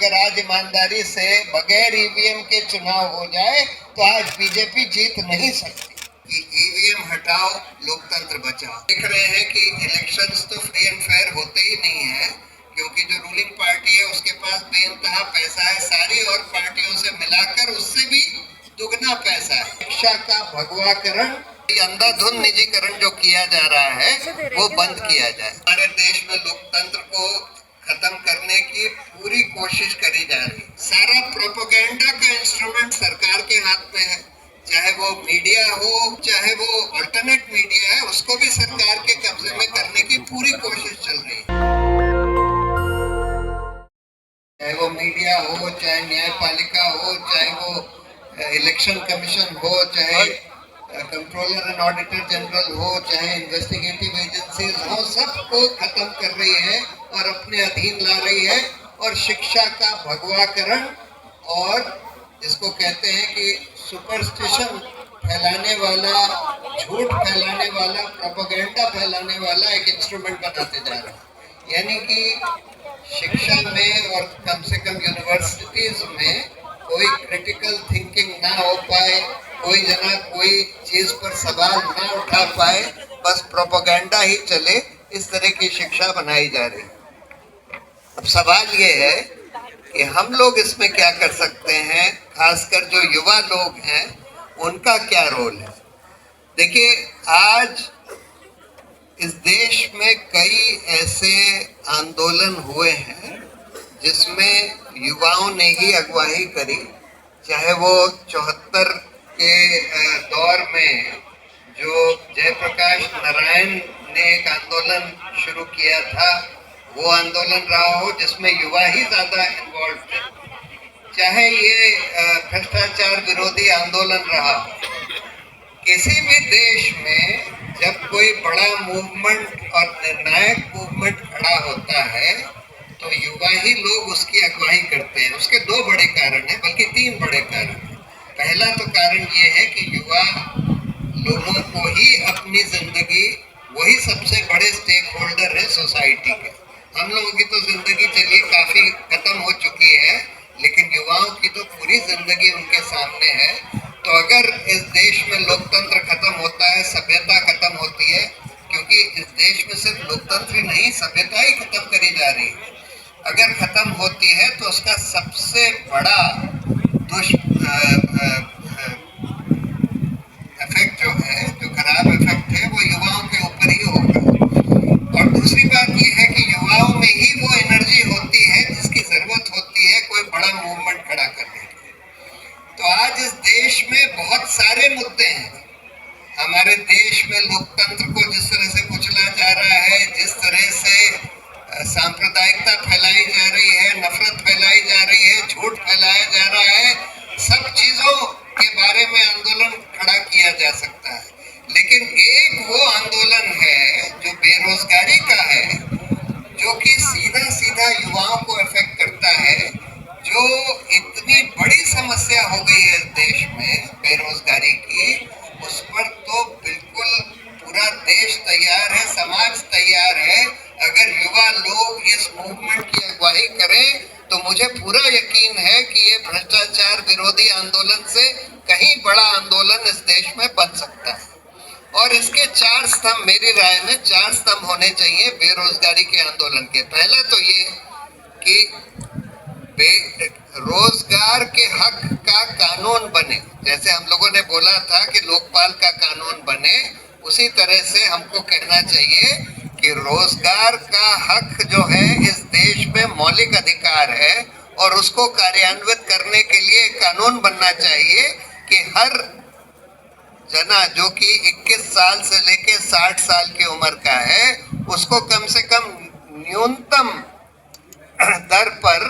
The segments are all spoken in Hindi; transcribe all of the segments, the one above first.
अगर आज ईमानदारी से बगैर ईवीएम के चुनाव हो जाए तो आज बीजेपी जीत नहीं सकती। कि ईवीएम हटाओ, लोकतंत्र बचाओ। देख रहे हैं कि इलेक्शंस तो फ्री एंड फेयर होते ही नहीं है, क्योंकि जो रूलिंग पार्टी है उसके पास बेइंतहा पैसा है, सारी और पार्टियों से मिलाकर उससे भी दुगना पैसा है। शिक्षा का भगवाकरण, अंधाधुंध निजीकरण जो किया जा रहा है वो बंद किया जाए। हमारे देश में लोकतंत्र को खत्म करने की पूरी कोशिश करी जा रही है। सारा प्रोपेगेंडा का इंस्ट्रूमेंट सरकार के हाथ में है, चाहे वो मीडिया हो चाहे वो अल्टरनेट मीडिया है, उसको भी सरकार के कब्जे में करने की पूरी कोशिश चल रही है। चाहे वो मीडिया हो, चाहे न्यायपालिका हो, चाहे वो इलेक्शन कमीशन हो, चाहे कंट्रोलर एंड ऑडिटर जनरल हो, चाहे इन्वेस्टिगेटिव एजेंसीज हो, सबको खत्म कर रही है और अपने अधीन ला रही है। और शिक्षा का भगवाकरण और इसको कहते हैं कि सुपरस्टिशन फैलाने वाला, झूठ फैलाने वाला, प्रोपेगेंडा फैलाने वाला एक इंस्ट्रूमेंट बनाते जा रहे हैं। यानी कि शिक्षा में और कम से कम यूनिवर्सिटीज में कोई क्रिटिकल थिंकिंग ना हो पाए, कोई जना कोई चीज पर सवाल ना उठा पाए, बस प्रोपेगेंडा ही चले, इस तरह की शिक्षा बनाई जा रही है। अब सवाल ये है कि हम लोग इसमें क्या कर सकते हैं, खासकर जो युवा लोग हैं उनका क्या रोल है। देखिए, आज इस देश में कई ऐसे आंदोलन हुए हैं जिसमें युवाओं ने ही अगुवाई करी, चाहे वो 74 के दौर में जो जयप्रकाश नारायण ने एक आंदोलन शुरू किया था, वो आंदोलन रहा हो जिसमें युवा ही ज्यादा इन्वॉल्व थे, चाहे ये भ्रष्टाचार विरोधी आंदोलन रहा। किसी भी देश में जब कोई बड़ा मूवमेंट और निर्णायक मूवमेंट खड़ा होता है तो युवा ही लोग उसकी अगुवाई करते हैं। उसके दो बड़े कारण हैं, बल्कि तीन बड़े कारण हैं। पहला तो कारण ये है कि युवा लोगों को ही अपनी जिंदगी, वही सबसे बड़े स्टेक होल्डर है सोसाइटी के। हम लोगों की तो जिंदगी चलिए काफी खत्म हो चुकी है, लेकिन युवाओं की तो पूरी जिंदगी उनके सामने है। तो अगर इस देश में लोकतंत्र खत्म होता है, सभ्यता खत्म होती है, क्योंकि इस देश में सिर्फ लोकतंत्र ही नहीं, सभ्यता ही खत्म करी जा रही है। अगर खत्म होती है तो उसका सबसे बड़ा इफेक्ट जो है, जो खराब इफेक्ट है, वो युवाओं के ऊपर ही होगा। और दूसरी बात यह है कि युवाओं में ही वो एनर्जी होती है जिसकी जरूरत होती है कोई बड़ा मूवमेंट खड़ा करने की। तो आज इस देश में बहुत सारे मुद्दे हैं। हमारे देश में लोकतंत्र को जिस तरह से कुचला जा रहा है, जिस तरह से सांप्रदायिकता फैलाई जा रही है, नफरत फैलाई जा रही है, झूठ फैलाया जा रहा है, सब चीजों के बारे में आंदोलन खड़ा किया जा सकता है। लेकिन एक वो आंदोलन है जो बेरोजगारी का है, जो कि सीधा सीधा युवाओं को अफेक्ट करता है, जो इतनी बड़ी समस्या हो गई है इस देश में बेरोजगारी की, उस पर तो बिल्कुल पूरा देश तैयार है, समाज तैयार है। अगर युवा लोग इस मूवमेंट की अगुवाई करें तो मुझे पूरा यकीन है कि ये भ्रष्टाचार विरोधी आंदोलन से कहीं बड़ा आंदोलन इस देश में बन सकता है। और इसके चार स्तंभ, मेरी राय में चार स्तंभ होने चाहिए बेरोजगारी के आंदोलन के। पहला तो ये कि रोजगार के हक का कानून बने। जैसे हम लोगों ने बोला था कि लोकपाल का कानून बने, उसी तरह से हमको कहना चाहिए कि रोजगार का हक जो है इस देश में मौलिक अधिकार है और उसको कार्यान्वित करने के लिए कानून बनना चाहिए कि हर जना जो कि 21 साल से लेके 60 साल की उम्र का है, उसको कम से कम न्यूनतम दर पर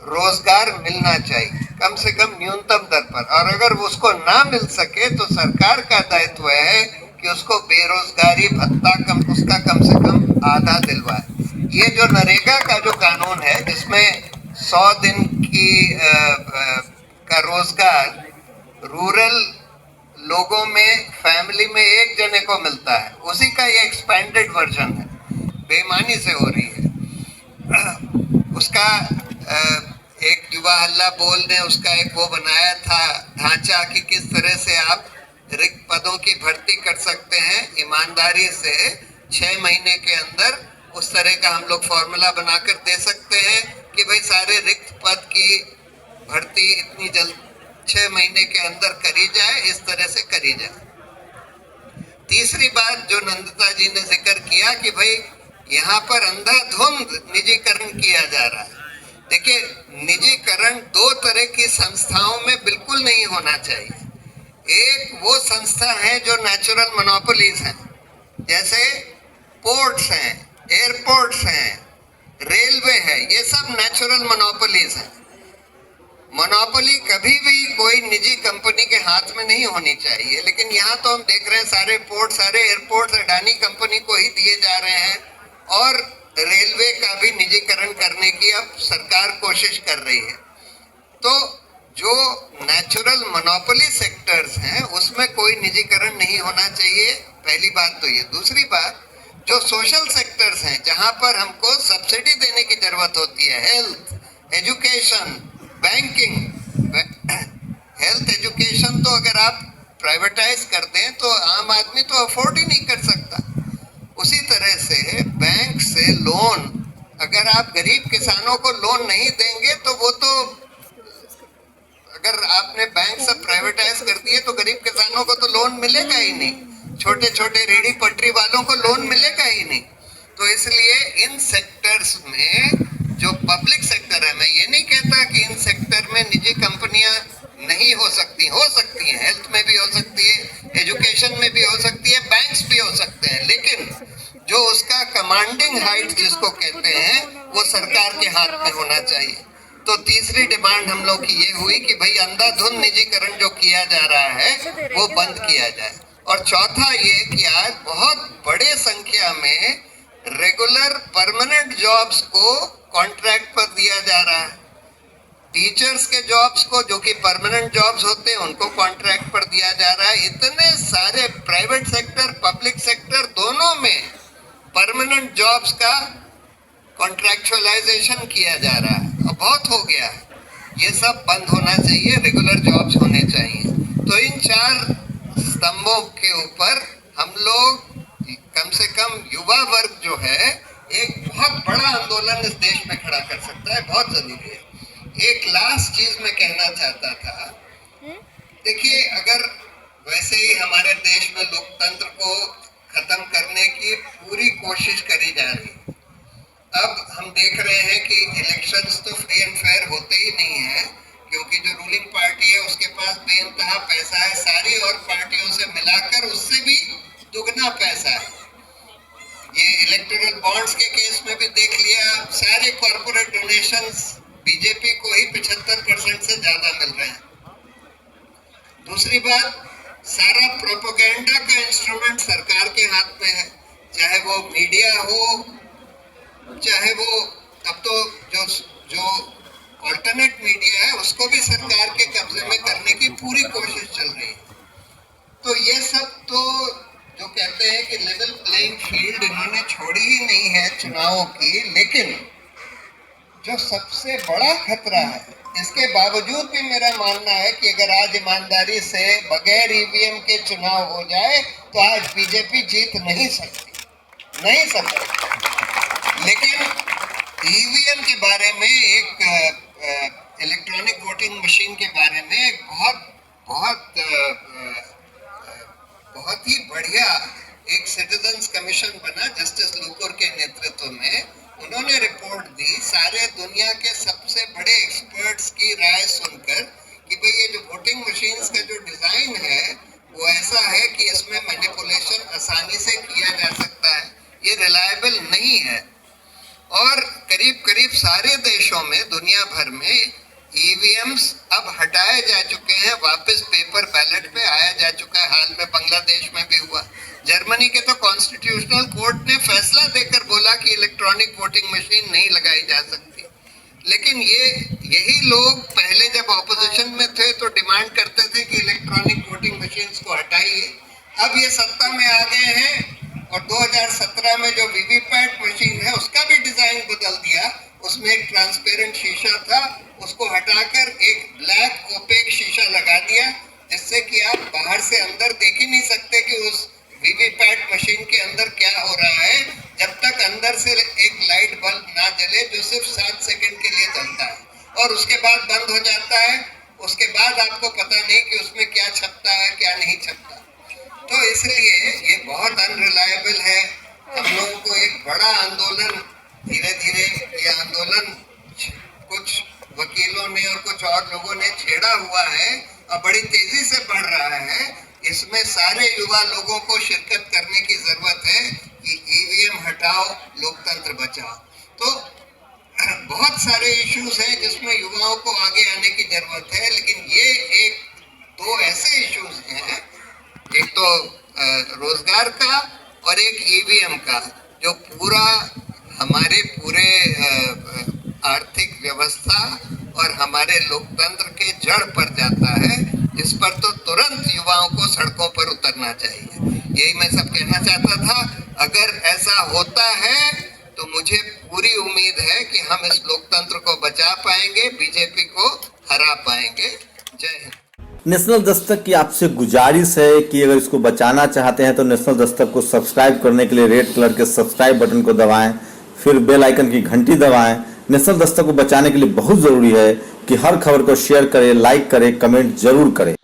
रोजगार मिलना चाहिए, कम से कम न्यूनतम दर पर। और अगर उसको ना मिल सके तो सरकार का दायित्व है कि उसको बेरोजगारी भत्ता उसका कम से कम आधा दिलवाए। ये जो नरेगा का जो कानून है जिसमें 100 दिन की का रोजगार रूरल लोगों में, फैमिली में एक जने को मिलता है, उसी का ये एक्सपेंडेड वर्जन है, बेईमानी से हो रही है। उसका युवा हल्ला बोल ने उसका एक वो बनाया था ढांचा कि किस तरह से आप रिक्त पदों की भर्ती कर सकते हैं ईमानदारी से 6 महीने के अंदर। उस तरह का हम लोग फॉर्मूला बनाकर दे सकते हैं कि भाई सारे रिक्त पद की भर्ती इतनी जल्द 6 महीने के अंदर करी जाए, इस तरह से करी जाए। तीसरी बात जो नंदिता जी ने जिक्र किया कि भाई यहाँ पर अंधाधुंध निजीकरण किया जा रहा है। देखिए, निजीकरण दो तरह की संस्थाओं में बिल्कुल नहीं होना चाहिए। एक वो संस्था है जो नेचुरल मोनोपोलीज हैं, जैसे पोर्ट्स हैं, एयरपोर्ट्स हैं, रेलवे है, ये सब नेचुरल मोनोपोलीज हैं। मोनोपोली कभी भी कोई निजी कंपनी के हाथ में नहीं होनी चाहिए, लेकिन यहाँ तो हम देख रहे हैं सारे पोर्ट, सारे एयरपोर्ट अडानी कंपनी को ही दिए जा रहे हैं और रेलवे का भी निजीकरण करने की अब सरकार कोशिश कर रही है। तो जो नेचुरल मोनोपोली सेक्टर्स हैं उसमें कोई निजीकरण नहीं होना चाहिए, पहली बात तो ये। दूसरी बात, जो सोशल सेक्टर्स हैं जहाँ पर हमको सब्सिडी देने की जरूरत होती है, health, education, banking, health education, तो अगर आप प्राइवेटाइज कर दें तो आम आदमी तो अफोर्ड ही नहीं कर सकता। उसी तरह से बैंक से लोन, अगर आप गरीब किसानों को लोन नहीं देंगे तो वो तो, अगर आपने बैंक सब प्राइवेटाइज कर दिए तो गरीब किसानों को तो लोन मिलेगा ही नहीं, छोटे छोटे रेहड़ी पटरी वालों को लोन मिलेगा ही नहीं। तो इसलिए इन सेक्टर्स में जो पब्लिक सेक्टर है, मैं ये नहीं कहता कि इन सेक्टर में निजी कंपनियां नहीं हो सकती हैं, हेल्थ में भी हो सकती है, एजुकेशन में भी हो सकती है, बैंक्स भी हो सकते हैं, लेकिन जो उसका कमांडिंग हाइट जिसको कहते हैं वो सरकार के हाथ में होना चाहिए। तो तीसरी डिमांड हम लोग की ये हुई कि भाई अंधाधुंध निजीकरण जो किया जा रहा है वो बंद किया जाए। और चौथा ये कि आज बहुत बड़े संख्या में रेगुलर परमानेंट जॉब्स को कॉन्ट्रैक्ट पर दिया जा रहा है। टीचर्स के जॉब्स को, जो कि परमानेंट जॉब्स होते हैं, उनको कॉन्ट्रैक्ट पर दिया जा रहा है। इतने सारे प्राइवेट सेक्टर, पब्लिक सेक्टर दोनों में परमानेंट जॉब्स का कॉन्ट्रैक्चुअलाइजेशन किया जा रहा है और बहुत हो गया है। ये सब बंद होना चाहिए, रेगुलर जॉब्स होने चाहिए। तो इन 4 स्तंभों के ऊपर हम लोग कम से कम युवा वर्ग जो है एक बहुत बड़ा आंदोलन इस देश में खड़ा कर सकता है, बहुत जरूरी है। एक लास्ट चीज मैं कहना चाहता था, देखिए, अगर वैसे ही हमारे देश में लोकतंत्र को खत्म करने की पूरी कोशिश करी जा रही, अब हम देख रहे हैं कि इलेक्शंस तो फ्री एंड फेयर होते ही नहीं है, क्योंकि जो रूलिंग पार्टी है उसके पास बेइंतहा पैसा है, सारी और पार्टियों से मिलाकर उससे भी दुगना पैसा है। ये इलेक्टोरल बॉन्ड्स के केस में भी देख लिया, सारे कॉर्पोरेट डोनेशंस बीजेपी को ही 75% से ज्यादा मिल रहे हैं। दूसरी बात, सारा प्रोपेगेंडा का इंस्ट्रूमेंट सरकार के हाथ में है, चाहे वो मीडिया हो, चाहे वो अब तो जो ऑल्टरनेट मीडिया है उसको भी सरकार के कब्जे में करने की पूरी कोशिश चल रही है। तो ये सब तो जो कहते हैं कि लेवल प्लेइंग फील्ड इन्होंने छोड़ी ही नहीं है चुनावों की, लेकिन जो सबसे बड़ा खतरा है, इसके बावजूद भी मेरा मानना है कि अगर आज ईमानदारी से बगैर ईवीएम के चुनाव हो जाए तो आज बीजेपी जीत नहीं सकती। लेकिन ईवीएम के बारे में, एक इलेक्ट्रॉनिक वोटिंग मशीन के बारे में एक बहुत ही बढ़िया एक सिटीजन्स कमीशन बना जस्टिस लोकुर के नेतृत्व में। उन्होंने रिपोर्ट दी सारे दुनिया के सबसे बड़े एक्सपर्ट्स की राय सुनकर कि भाई ये जो वोटिंग मशीन्स का जो डिजाइन है वो ऐसा है कि इसमें मैनिपुलेशन आसानी से किया जा सकता है, ये रिलायबल नहीं है। और करीब करीब सारे देशों में, दुनिया भर में ईवीएम्स अब हटाए जा चुके हैं, वापस पेपर बैलेट पे आया जा चुका है। हाल में बांग्लादेश में भी हुआ। जर्मनी के तो कॉन्स्टिट्यूशनल कोर्ट ने फैसला देकर बोला कि इलेक्ट्रॉनिक वोटिंग मशीन नहीं लगाई जा सकती। लेकिन यही लोग पहले जब ऑपोजिशन में थे तो डिमांड करते थे कि इलेक्ट्रॉनिक वोटिंग मशीन्स को हटाइए। अब ये सत्ता में आ गए हैं और 2017 में जो वीवीपैट मशीन है उसका भी डिजाइन बदल दिया, उसमें एक ट्रांसपेरेंट शीशा था, उसको हटाकर एक ब्लैक ओपेक शीशा लगा दिया, जिससे कि आप बाहर से अंदर देख ही नहीं सकते कि उस वीवीपैट मशीन के अंदर क्या हो रहा है, जब तक अंदर से एक लाइट बल्ब ना जले जो सिर्फ 7 सेकंड के लिए जलता है और उसके बाद बंद हो जाता है। उसके बाद आपको पता नहीं कि उसमें क्या छपता है क्या नहीं छपता। तो इसलिए ये बहुत अनरिलायबल है। हम लोगों को एक बड़ा आंदोलन, धीरे धीरे ये आंदोलन कुछ वकीलों ने और कुछ और लोगों ने छेड़ा हुआ है और बड़ी तेजी से बढ़ रहा है। इसमें सारे युवा लोगों को शिरकत करने की जरूरत है कि ईवीएम हटाओ, लोकतंत्र बचाओ। तो बहुत सारे इश्यूज हैं जिसमें युवाओं को आगे आने की जरूरत है, लेकिन ये एक दो ऐसे इश्यूज हैं, एक तो रोजगार का और एक ईवीएम का, जो पूरा हमारे पूरे आर्थिक व्यवस्था और हमारे लोकतंत्र के जड़ पर जाता है। इस पर तो तुरंत युवाओं को सड़कों पर उतरना चाहिए। यही मैं सब कहना चाहता था। अगर ऐसा होता है तो मुझे पूरी उम्मीद है कि हम इस लोकतंत्र को बचा पाएंगे, बीजेपी को हरा पाएंगे। जय हिंद। नेशनल दस्तक की आपसे गुजारिश है कि अगर इसको बचाना चाहते हैं तो नेशनल दस्तक को सब्सक्राइब करने के लिए रेड कलर के सब्सक्राइब बटन को दबाएं, फिर बेल आइकन की घंटी दबाएं। नेशनल दस्तक को बचाने के लिए बहुत जरूरी है कि हर खबर को शेयर करें, लाइक करें, कमेंट जरूर करें।